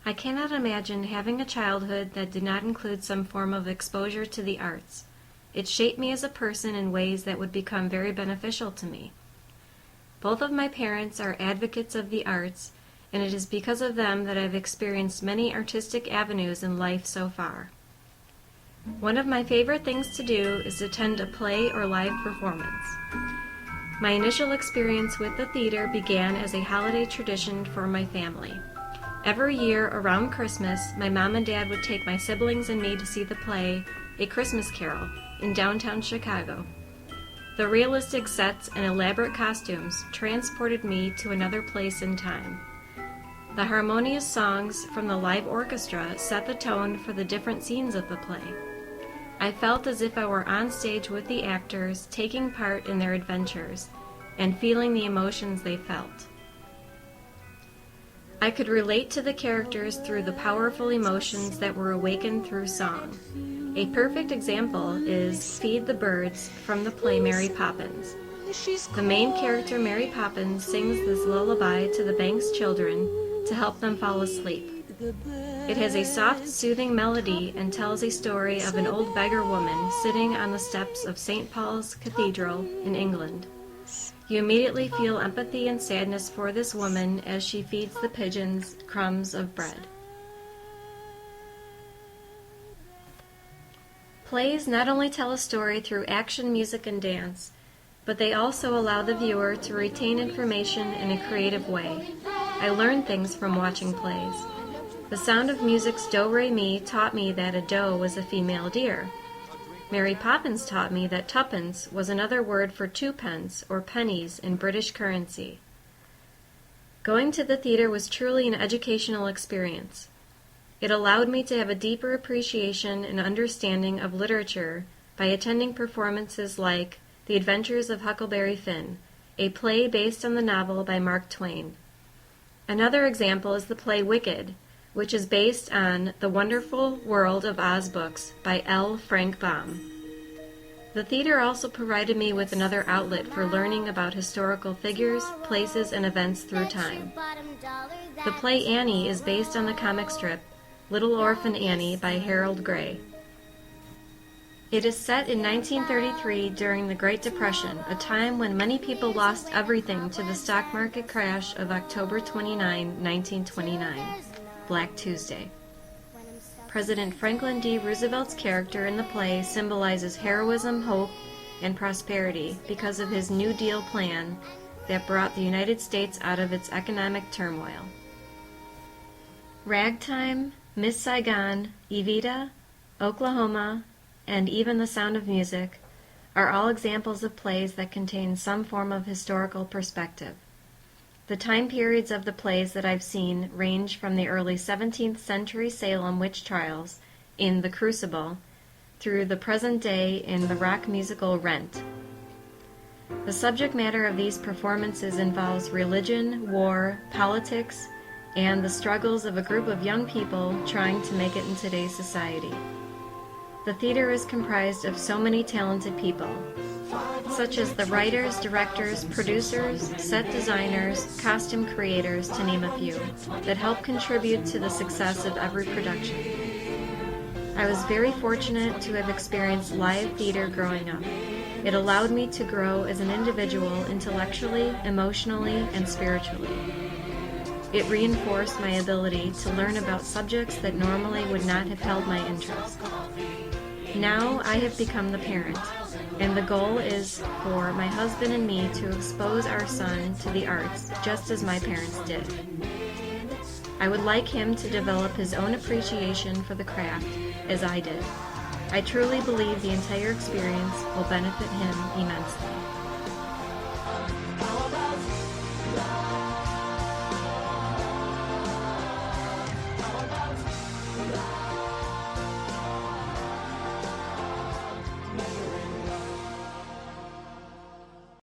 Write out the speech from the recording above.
I cannot imagine having a childhood that did not include some form of exposure to the arts. It shaped me as a person in ways that would become very beneficial to me. Both of my parents are advocates of the arts, and it is because of them that I've experienced many artistic avenues in life so far. One of my favorite things to do is attend a play or live performance. My initial experience with the theater began as a holiday tradition for my family. Every year around Christmas, my mom and dad would take my siblings and me to see the play, A Christmas Carol, in downtown Chicago. The realistic sets and elaborate costumes transported me to another place in time. The harmonious songs from the live orchestra set the tone for the different scenes of the play. I felt as if I were on stage with the actors, taking part in their adventures and feeling the emotions they felt. I could relate to the characters through the powerful emotions that were awakened through song. A perfect example is Feed the Birds from the play Mary Poppins. The main character, Mary Poppins, sings this lullaby to the bank's children to help them fall asleep. It has a soft, soothing melody and tells a story of an old beggar woman sitting on the steps of St. Paul's Cathedral in England. You immediately feel empathy and sadness for this woman as she feeds the pigeons crumbs of bread. Plays not only tell a story through action, music, and dance, but they also allow the viewer to retain information in a creative way. I learned things from watching plays. The Sound of Music's Do-Re-Mi taught me that a doe was a female deer. Mary Poppins taught me that tuppence was another word for twopence or pennies in British currency. Going to the theater was truly an educational experience. It allowed me to have a deeper appreciation and understanding of literature by attending performances like The Adventures of Huckleberry Finn, a play based on the novel by Mark Twain. Another example is the play Wicked, which is based on The Wonderful World of Oz books by L. Frank Baum. The theater also provided me with another outlet for learning about historical figures, places, and events through time. The play Annie is based on the comic strip Little Orphan Annie by Harold Gray. It is set in 1933 during the Great Depression, a time when many people lost everything to the stock market crash of October 29, 1929, Black Tuesday. President Franklin D. Roosevelt's character in the play symbolizes heroism, hope, and prosperity because of his New Deal plan that brought the United States out of its economic turmoil. Ragtime, Miss Saigon, Evita, Oklahoma, and even The Sound of Music are all examples of plays that contain some form of historical perspective. The time periods of the plays that I've seen range from the early 17th century Salem witch trials in The Crucible through the present day in the rock musical Rent. The subject matter of these performances involves religion, war, politics, and the struggles of a group of young people trying to make it in today's society. The theater is comprised of so many talented people, such as the writers, directors, producers, set designers, costume creators, to name a few, that help contribute to the success of every production. I was very fortunate to have experienced live theater growing up. It allowed me to grow as an individual intellectually, emotionally, and spiritually. It reinforced my ability to learn about subjects that normally would not have held my interest. Now I have become the parent, and the goal is for my husband and me to expose our son to the arts just as my parents did. I would like him to develop his own appreciation for the craft as I did. I truly believe the entire experience will benefit him immensely.